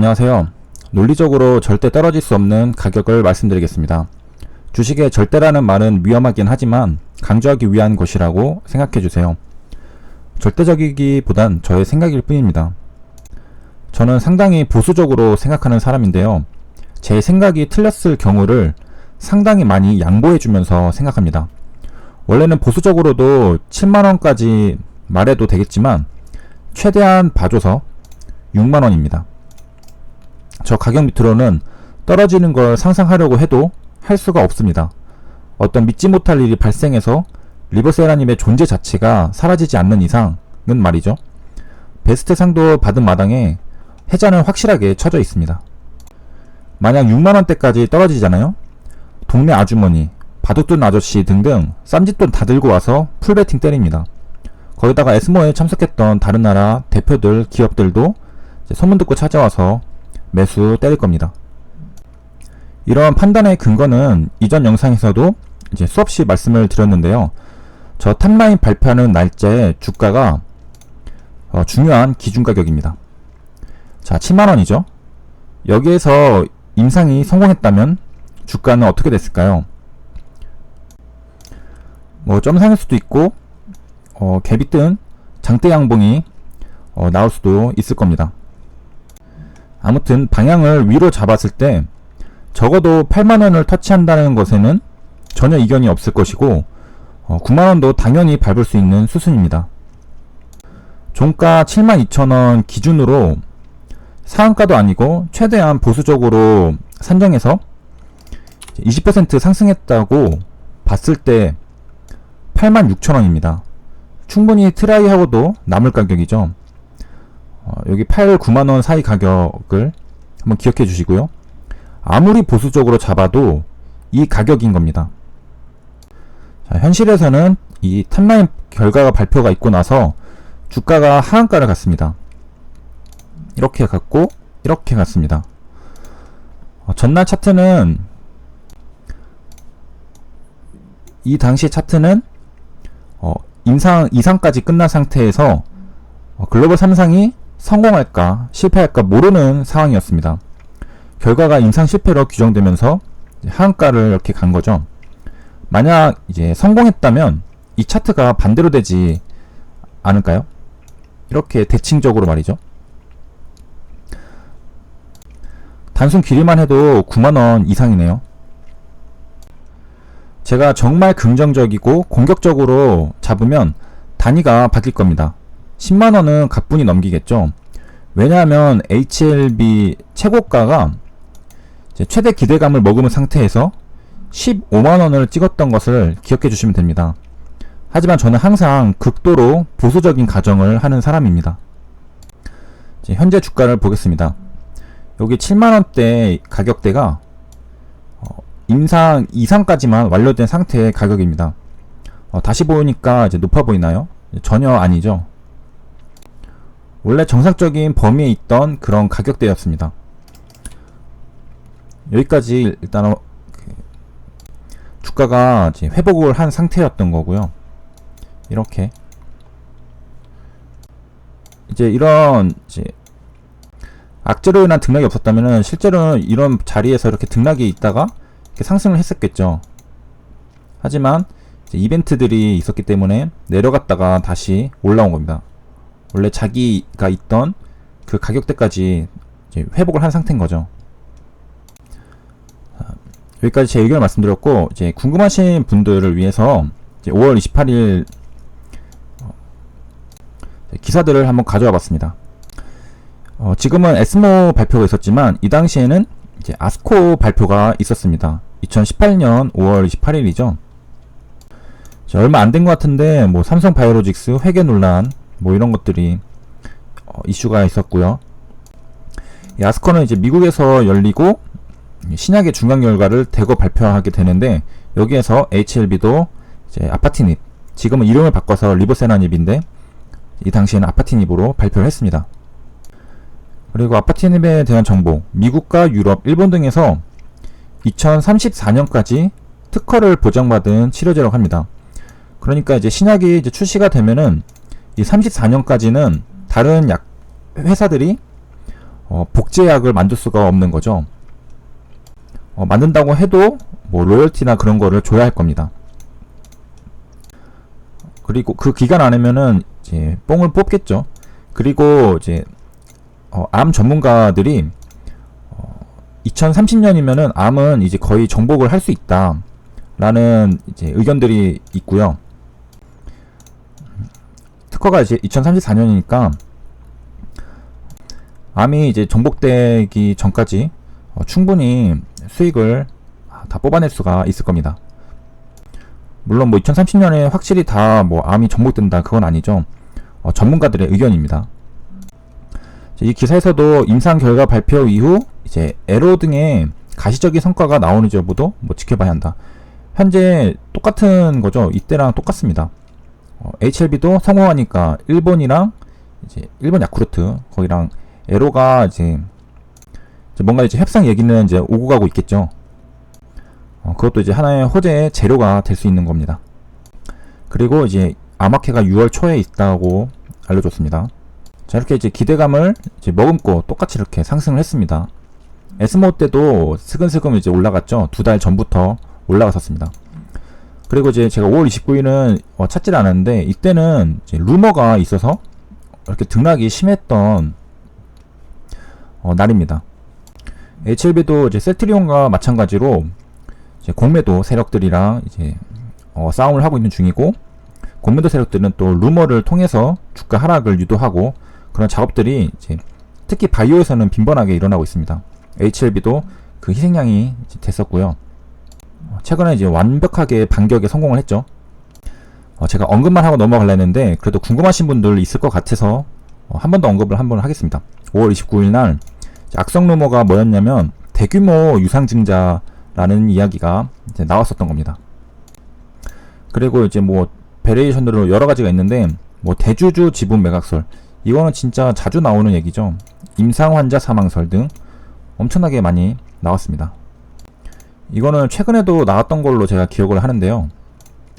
안녕하세요. 논리적으로 절대 떨어질 수 없는 가격을 말씀드리겠습니다. 주식의 절대라는 말은 위험하긴 하지만 강조하기 위한 것이라고 생각해주세요. 절대적이기보단 저의 생각일 뿐입니다. 저는 상당히 보수적으로 생각하는 사람인데요. 제 생각이 틀렸을 경우를 상당히 많이 양보해주면서 생각합니다. 원래는 보수적으로도 7만원까지 말해도 되겠지만 최대한 봐줘서 6만원입니다. 저 가격 밑으로는 떨어지는 걸 상상하려고 해도 할 수가 없습니다. 어떤 믿지 못할 일이 발생해서 리버세라님의 존재 자체가 사라지지 않는 이상은 말이죠. 베스트 상도 받은 마당에 해자는 확실하게 쳐져 있습니다. 만약 6만원대까지 떨어지잖아요. 동네 아주머니, 바둑둔 아저씨 등등 쌈짓돈 다 들고 와서 풀베팅 때립니다. 거기다가 에스모에 참석했던 다른 나라 대표들, 기업들도 소문 듣고 찾아와서 매수 때릴 겁니다. 이런 판단의 근거는 이전 영상에서도 이제 수없이 말씀을 드렸는데요. 저 탑라인 발표하는 날짜에 주가가 중요한 기준 가격입니다. 자, 7만원이죠. 여기에서 임상이 성공했다면 주가는 어떻게 됐을까요? 점상일 수도 있고 갭이 뜬 장대 양봉이 나올 수도 있을 겁니다. 아무튼 방향을 위로 잡았을 때 적어도 8만원을 터치한다는 것에는 전혀 이견이 없을 것이고 9만원도 당연히 밟을 수 있는 수순입니다. 종가 72,000원 기준으로 상한가도 아니고 최대한 보수적으로 산정해서 20% 상승했다고 봤을 때 86,000원입니다. 충분히 트라이하고도 남을 가격이죠. 여기 8, 9만원 사이 가격을 한번 기억해 주시고요. 아무리 보수적으로 잡아도 이 가격인 겁니다. 자, 현실에서는 이 탑라인 결과가 발표가 있고 나서 주가가 하한가를 갔습니다. 이렇게 갔고 이렇게 갔습니다. 전날 차트는 이 당시 차트는 이상까지 끝난 상태에서 글로벌 3상이 성공할까 실패할까 모르는 상황이었습니다. 결과가 임상 실패로 규정되면서 하한가를 이렇게 간 거죠. 만약 이제 성공했다면 이 차트가 반대로 되지 않을까요? 이렇게 대칭적으로 말이죠. 단순 길이만 해도 9만원 이상이네요. 제가 정말 긍정적이고 공격적으로 잡으면 단위가 바뀔 겁니다. 10만원은 가뿐히 넘기겠죠. 왜냐하면 HLB 최고가가 최대 기대감을 머금은 상태에서 15만원을 찍었던 것을 기억해 주시면 됩니다. 하지만 저는 항상 극도로 보수적인 가정을 하는 사람입니다. 현재 주가를 보겠습니다. 여기 7만원대 가격대가 임상 이상까지만 완료된 상태의 가격입니다. 다시 보니까 이제 높아 보이나요? 전혀 아니죠. 원래 정상적인 범위에 있던 그런 가격대였습니다. 여기까지 일단 주가가 이제 회복을 한 상태였던 거고요. 이렇게 이제 이런 이제 악재로 인한 등락이 없었다면은 실제로는 이런 자리에서 이렇게 등락이 있다가 이렇게 상승을 했었겠죠. 하지만 이제 이벤트들이 있었기 때문에 내려갔다가 다시 올라온 겁니다. 원래 자기가 있던 그 가격대까지 이제 회복을 한 상태인 거죠. 여기까지 제 의견을 말씀드렸고, 이제 궁금하신 분들을 위해서 이제 5월 28일 기사들을 한번 가져와 봤습니다. 지금은 에스모 발표가 있었지만 이 당시에는 이제 아스코 발표가 있었습니다. 2018년 5월 28일이죠. 얼마 안 된 것 같은데 삼성 바이오로직스 회계 논란 이런 것들이 이슈가 있었고요. 이 아스코는 이제 미국에서 열리고 신약의 중간 결과를 대거 발표하게 되는데 여기에서 HLB도 이제 아파티닙, 지금은 이름을 바꿔서 리보세라닙인데 이 당시에는 아파티닙으로 발표를 했습니다. 그리고 아파티닙에 대한 정보, 미국과 유럽, 일본 등에서 2034년까지 특허를 보장받은 치료제라고 합니다. 그러니까 이제 신약이 이제 출시가 되면은 이 34년까지는 다른 약 회사들이 복제약을 만들 수가 없는 거죠. 만든다고 해도 뭐 로열티나 그런 거를 줘야 할 겁니다. 그리고 그 기간 안에면은 이제 뽕을 뽑겠죠. 그리고 이제 암 전문가들이 2030년이면은 암은 이제 거의 정복을 할 수 있다라는 이제 의견들이 있고요. 특허가 이제 2034년이니까 암이 이제 정복되기 전까지 충분히 수익을 다 뽑아낼 수가 있을 겁니다. 물론 뭐 2030년에 확실히 다 뭐 암이 정복된다 그건 아니죠. 전문가들의 의견입니다. 이 기사에서도 임상 결과 발표 이후 이제 에로 등의 가시적인 성과가 나오는지 여부도 뭐 지켜봐야 한다. 현재 똑같은 거죠. 이때랑 똑같습니다. HLB도 성공하니까 일본이랑 이제 일본 야쿠르트 거기랑 에로가 이제 뭔가 이제 협상 얘기는 이제 오고 가고 있겠죠. 그것도 이제 하나의 호재의 재료가 될 수 있는 겁니다. 그리고 이제 암학회가 6월 초에 있다고 알려줬습니다. 자, 이렇게 이제 기대감을 이제 머금고 똑같이 이렇게 상승을 했습니다. 에스모 때도 스근스근 이제 올라갔죠. 2달 전부터 올라갔었습니다. 그리고 이제 제가 5월 29일은 찾질 않았는데 이때는 이제 루머가 있어서 이렇게 등락이 심했던 날입니다. HLB도 이제 셀트리온과 마찬가지로 이제 공매도 세력들이랑 이제 싸움을 하고 있는 중이고, 공매도 세력들은 또 루머를 통해서 주가 하락을 유도하고 그런 작업들이 이제 특히 바이오에서는 빈번하게 일어나고 있습니다. HLB도 그 희생양이 이제 됐었고요. 최근에 이제 완벽하게 반격에 성공을 했죠. 제가 언급만 하고 넘어가려 했는데 그래도 궁금하신 분들 있을 것 같아서 한 번 더 언급을 한번 하겠습니다. 5월 29일 날 악성 루머가 뭐였냐면 대규모 유상증자라는 이야기가 이제 나왔었던 겁니다. 그리고 이제 뭐 베리에이션으로 여러 가지가 있는데 뭐 대주주 지분 매각설, 이거는 진짜 자주 나오는 얘기죠. 임상 환자 사망설 등 엄청나게 많이 나왔습니다. 이거는 최근에도 나왔던 걸로 제가 기억을 하는데요.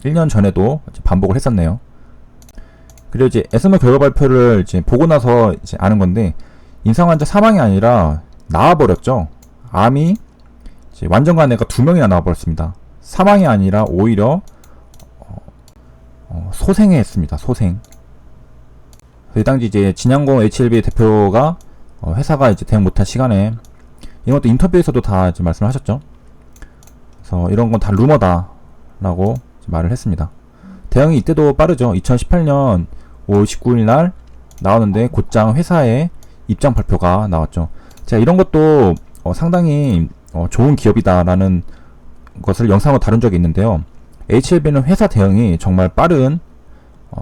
1년 전에도 반복을 했었네요. 그리고 이제 에스모 결과 발표를 이제 보고 나서 이제 아는 건데, 임상 환자 사망이 아니라 나와버렸죠. 암이 이제 완전간애가 2명이나 나와버렸습니다. 사망이 아니라 오히려 소생에 했습니다. 소생. 이 당시 이제 진양공 HLB 대표가 회사가 이제 대응 못한 시간에, 이것도 인터뷰에서도 다 이제 말씀을 하셨죠. 그래서 이런 건 다 루머다라고 말을 했습니다. 대응이 이때도 빠르죠. 2018년 5월 19일 날 나왔는데 곧장 회사의 입장 발표가 나왔죠. 제가 이런 것도 상당히 좋은 기업이다라는 것을 영상으로 다룬 적이 있는데요. HLB는 회사 대응이 정말 빠른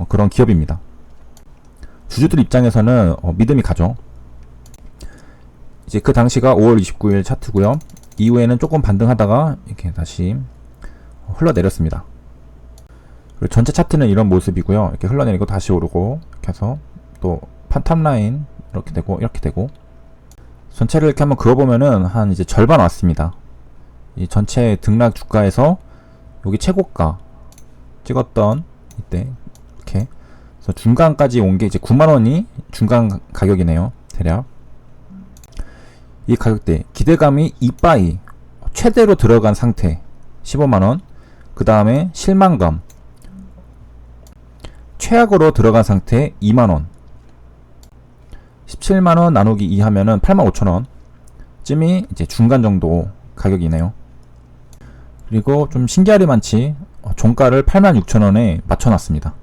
그런 기업입니다. 주주들 입장에서는 믿음이 가죠. 이제 그 당시가 5월 29일 차트고요. 이후에는 조금 반등하다가 이렇게 다시 흘러내렸습니다. 그리고 전체 차트는 이런 모습이고요. 이렇게 흘러내리고 다시 오르고 이렇게 해서 또 탑라인 이렇게 되고 전체를 이렇게 한번 그어보면은 한 이제 절반 왔습니다. 이 전체 등락 주가에서 여기 최고가 찍었던 이때 이렇게 그래서 중간까지 온 게 이제 9만원이 중간 가격이네요. 대략 이 가격대 기대감이 이빠이 최대로 들어간 상태 15만원, 그 다음에 실망감 최악으로 들어간 상태 2만원, 17만원 나누기 2 하면은 85,000원 쯤이 이제 중간 정도 가격이네요. 그리고 좀 신기하리만치 종가를 86,000원에 맞춰놨습니다.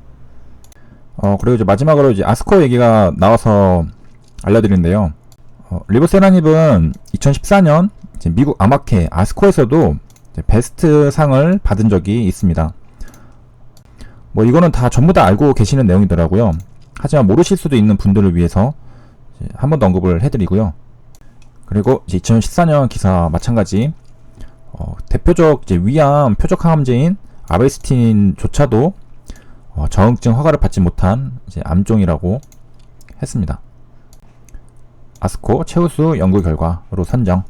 그리고 이제 마지막으로 이제 아스코 얘기가 나와서 알려드리는데요. 리보세라닙은 2014년 이제 미국 암학회 아스코에서도 이제 베스트 상을 받은 적이 있습니다. 뭐 이거는 다 전부 다 알고 계시는 내용이더라고요. 하지만 모르실 수도 있는 분들을 위해서 한 번 더 언급을 해드리고요. 그리고 이제 2014년 기사 마찬가지 대표적 이제 위암 표적 항암제인 아베스틴조차도 저응증 허가를 받지 못한 이제 암종이라고 했습니다. 아스코 최우수 연구 결과로 선정.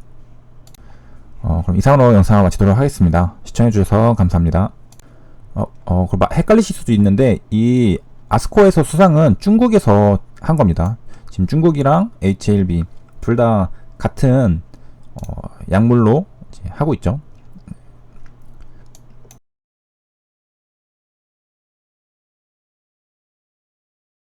그럼 이상으로 영상을 마치도록 하겠습니다. 시청해주셔서 감사합니다. 헷갈리실 수도 있는데 이 아스코에서 수상은 중국에서 한 겁니다. 지금 중국이랑 HLB 둘 다 같은 약물로 이제 하고 있죠.